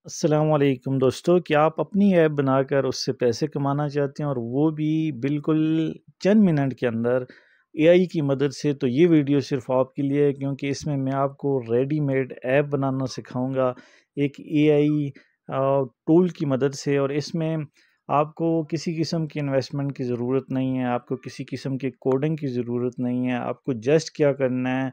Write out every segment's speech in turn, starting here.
अस्सलाम वालेकुम दोस्तों, क्या आप अपनी ऐप बनाकर उससे पैसे कमाना चाहते हैं और वो भी बिल्कुल चंद मिनट के अंदर एआई की मदद से? तो ये वीडियो सिर्फ आपके लिए है क्योंकि इसमें मैं आपको रेडीमेड ऐप बनाना सिखाऊंगा एक एआई टूल की मदद से। और इसमें आपको किसी किस्म की इन्वेस्टमेंट की ज़रूरत नहीं है, आपको किसी किस्म की कोडिंग की ज़रूरत नहीं है। आपको जस्ट क्या करना है,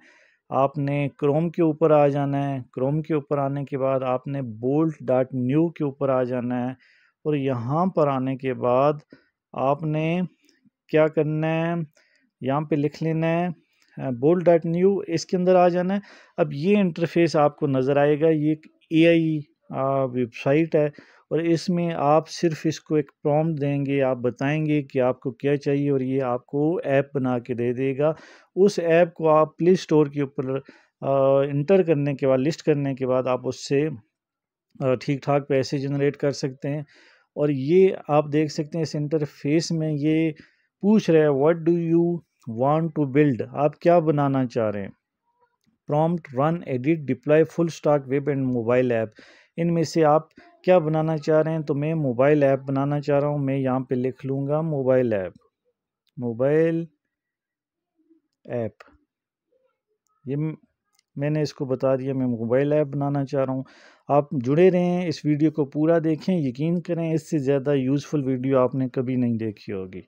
आपने क्रोम के ऊपर आ जाना है। क्रोम के ऊपर आने के बाद आपने बोल्ट डॉट न्यू के ऊपर आ जाना है और यहाँ पर आने के बाद आपने क्या करना है, यहाँ पे लिख लेना है बोल्ट डॉट न्यू, इसके अंदर आ जाना है। अब ये इंटरफेस आपको नज़र आएगा, ये एक एआई वेबसाइट है और इसमें आप सिर्फ इसको एक प्रॉम्प्ट देंगे, आप बताएंगे कि आपको क्या चाहिए और ये आपको ऐप बना के दे देगा। उस ऐप को आप प्ले स्टोर के ऊपर इंटर करने के बाद, लिस्ट करने के बाद आप उससे ठीक ठाक पैसे जनरेट कर सकते हैं। और ये आप देख सकते हैं इस इंटरफेस में ये पूछ रहा है what do you want to build, आप क्या बनाना चाह रहे हैं। Prompt, run, edit, deploy, full stack, web and mobile app, इनमें से आप क्या बनाना चाह रहे हैं? तो मैं मोबाइल ऐप बनाना चाह रहा हूँ। मैं यहाँ पे लिख लूँगा मोबाइल ऐप, मोबाइल ऐप। ये मैंने इसको बता दिया, मैं मोबाइल ऐप बनाना चाह रहा हूँ। आप जुड़े रहें, इस वीडियो को पूरा देखें, यकीन करें इससे ज़्यादा यूज़फुल वीडियो आपने कभी नहीं देखी होगी।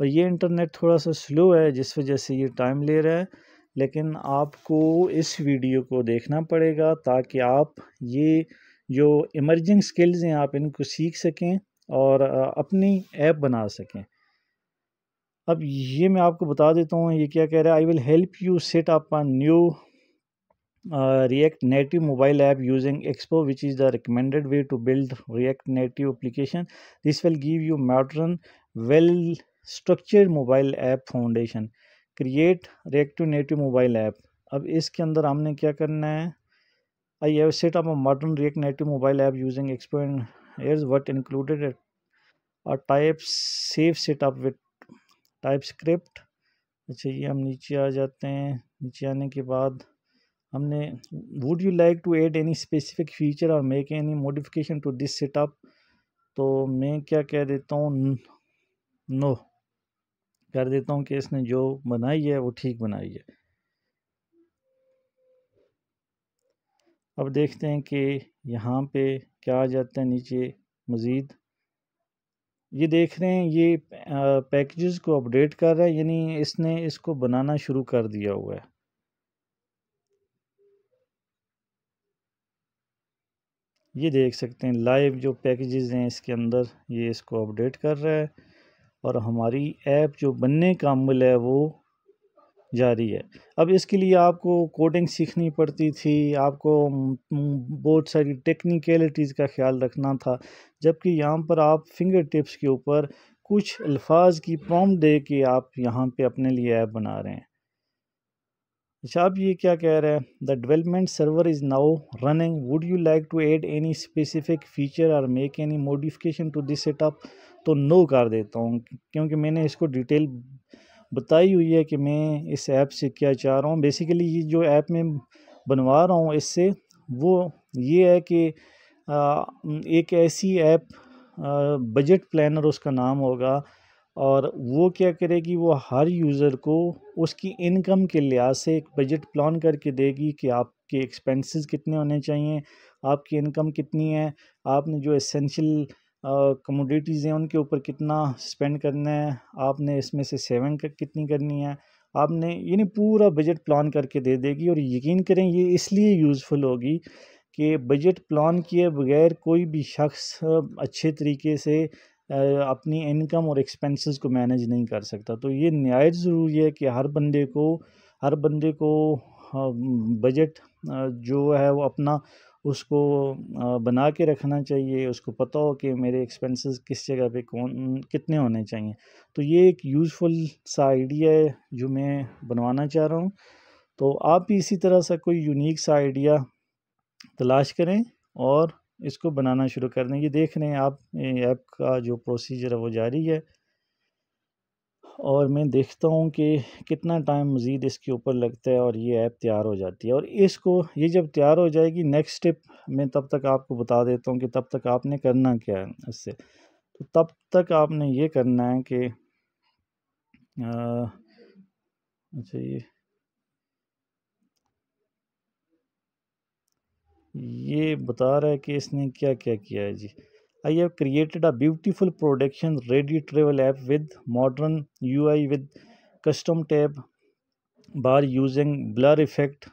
और ये इंटरनेट थोड़ा सा स्लो है जिस वजह से ये टाइम ले रहा है, लेकिन आपको इस वीडियो को देखना पड़ेगा ताकि आप ये जो इमर्जिंग स्किल्स हैं आप इनको सीख सकें और अपनी ऐप बना सकें। अब ये मैं आपको बता देता हूँ ये क्या कह रहा है। I will help you set up a new React Native mobile app using Expo, which is the recommended way to build React Native application. This will give you modern, well-structured mobile app foundation. Create React Native mobile app. अब इसके अंदर हमने क्या करना है? I have set up a modern React Native mobile app using Expo, and here's what included: a type safe setup with TypeScript. अच्छा, ये हम नीचे आ जाते हैं। नीचे आने के बाद हमने would you like to add any specific feature or make any modification to this setup. तो मैं क्या कह देता हूँ, नो कर देता हूँ कि इसने जो बनाई है वो ठीक बनाई है। अब देखते हैं कि यहाँ पे क्या आ जाता है नीचे मज़ीद। ये देख रहे हैं ये पैकेजेस को अपडेट कर रहा है, यानी इसने इसको बनाना शुरू कर दिया हुआ है। ये देख सकते हैं लाइव जो पैकेजेस हैं इसके अंदर, ये इसको अपडेट कर रहा है और हमारी ऐप जो बनने का अमल है वो जारी है। अब इसके लिए आपको कोडिंग सीखनी पड़ती थी, आपको बहुत सारी टेक्निकलिटीज़ का ख्याल रखना था, जबकि यहाँ पर आप फिंगर टिप्स के ऊपर कुछ अल्फाज की प्रॉम्प्ट दे के आप यहाँ पे अपने लिए ऐप बना रहे हैं। अच्छा, अब ये क्या कह रहा है, the development server is now running, would you like to add any specific feature or make any modification to this setup. तो नो कर देता हूँ क्योंकि मैंने इसको डिटेल बताई हुई है कि मैं इस ऐप से क्या चाह रहा हूँ। बेसिकली ये जो ऐप मैं बनवा रहा हूँ इससे वो ये है कि एक ऐसी ऐप, बजट प्लानर उसका नाम होगा, और वो क्या करेगी, वो हर यूज़र को उसकी इनकम के लिहाज से एक बजट प्लान करके देगी कि आपके एक्सपेंसेस कितने होने चाहिए, आपकी इनकम कितनी है, आपने जो एसेंशियल कमोडिटीज़ हैं उनके ऊपर कितना स्पेंड करना है, आपने इसमें से सेविंग कितनी करनी है, आपने यानी पूरा बजट प्लान करके दे देगी। और यकीन करें ये इसलिए यूज़फुल होगी कि बजट प्लान किए बगैर कोई भी शख्स अच्छे तरीके से अपनी इनकम और एक्सपेंसेस को मैनेज नहीं कर सकता। तो ये निहायत ज़रूरी है कि हर बंदे को बजट जो है वो अपना उसको बना के रखना चाहिए, उसको पता हो कि मेरे एक्सपेंसेस किस जगह पे कौन कितने होने चाहिए। तो ये एक यूज़फुल सा आइडिया है जो मैं बनवाना चाह रहा हूँ। तो आप भी इसी तरह सा कोई यूनिक सा आइडिया तलाश करें और इसको बनाना शुरू कर दें। ये देख रहे हैं आप, ऐप का जो प्रोसीजर है वो जारी है। और मैं देखता हूँ कि कितना टाइम मज़ीद इसके ऊपर लगता है और ये ऐप तैयार हो जाती है। और इसको ये जब तैयार हो जाएगी, नेक्स्ट स्टेप मैं तब तक आपको बता देता हूँ कि तब तक आपने करना क्या है इससे। तो तब तक आपने ये करना है कि अच्छा ये बता रहा है कि इसने क्या क्या किया है जी। I have created a beautiful production ready travel app with modern UI with custom tab bar using blur effect,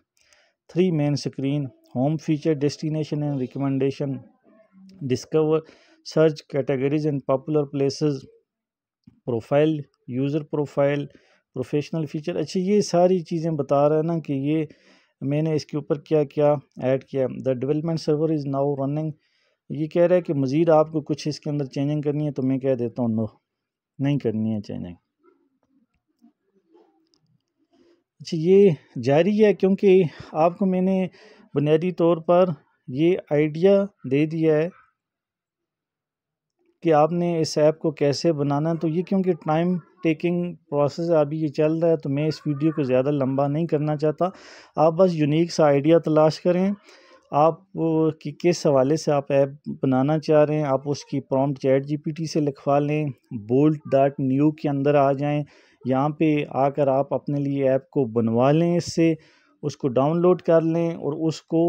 3 main screen, home feature, destination and recommendation, discover, search categories and popular places, profile, user profile, professional feature. अच्छा ये सारी चीज़ें बता रहा है ना कि ये मैंने इसके ऊपर क्या क्या ऐड किया। The development server is now running. ये कह रहा है कि मज़ीद आपको कुछ इसके अंदर चेंजिंग करनी है, तो मैं कह देता हूँ नो, नहीं करनी है चेंजिंग। अच्छा ये जारी है क्योंकि आपको मैंने बुनियादी तौर पर ये आइडिया दे दिया है कि आपने इस ऐप को कैसे बनाना है। तो ये क्योंकि टाइम टेकिंग प्रोसेस अभी ये चल रहा है, तो मैं इस वीडियो को ज़्यादा लंबा नहीं करना चाहता। आप बस यूनिक सा आइडिया तलाश करें, आप कि किस हवाले से आप ऐप बनाना चाह रहे हैं, आप उसकी प्रॉम्प्ट चैट जीपीटी से लिखवा लें, bolt.new के अंदर आ जाएं, यहाँ पे आकर आप अपने लिए ऐप को बनवा लें, इससे उसको डाउनलोड कर लें और उसको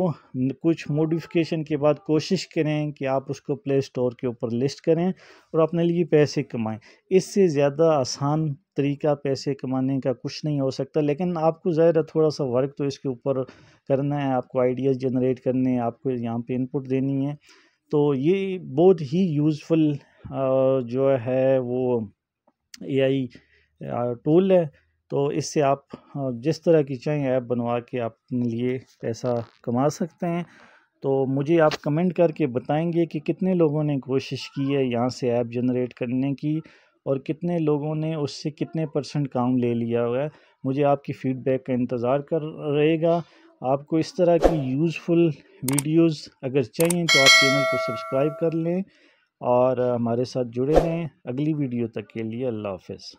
कुछ मॉडिफिकेशन के बाद कोशिश करें कि आप उसको प्ले स्टोर के ऊपर लिस्ट करें और अपने लिए पैसे कमाएं। इससे ज़्यादा आसान तरीका पैसे कमाने का कुछ नहीं हो सकता, लेकिन आपको ज़ाहिर थोड़ा सा वर्क तो इसके ऊपर करना है, आपको आइडियाज़ जनरेट करने हैं, आपको यहाँ पे इनपुट देनी है। तो ये बहुत ही यूज़फुल जो है वो एआई टूल है। तो इससे आप जिस तरह की चाहें ऐप बनवा के आप अपने लिए पैसा कमा सकते हैं। तो मुझे आप कमेंट करके बताएंगे कि कितने लोगों ने कोशिश की है यहाँ से ऐप जनरेट करने की और कितने लोगों ने उससे कितने % काम ले लिया हुआ है। मुझे आपकी फ़ीडबैक का इंतज़ार कर रहेगा। आपको इस तरह की यूज़फुल वीडियोस अगर चाहिए तो आप चैनल को सब्सक्राइब कर लें और हमारे साथ जुड़े रहें। अगली वीडियो तक के लिए अल्लाह हाफ़िज़।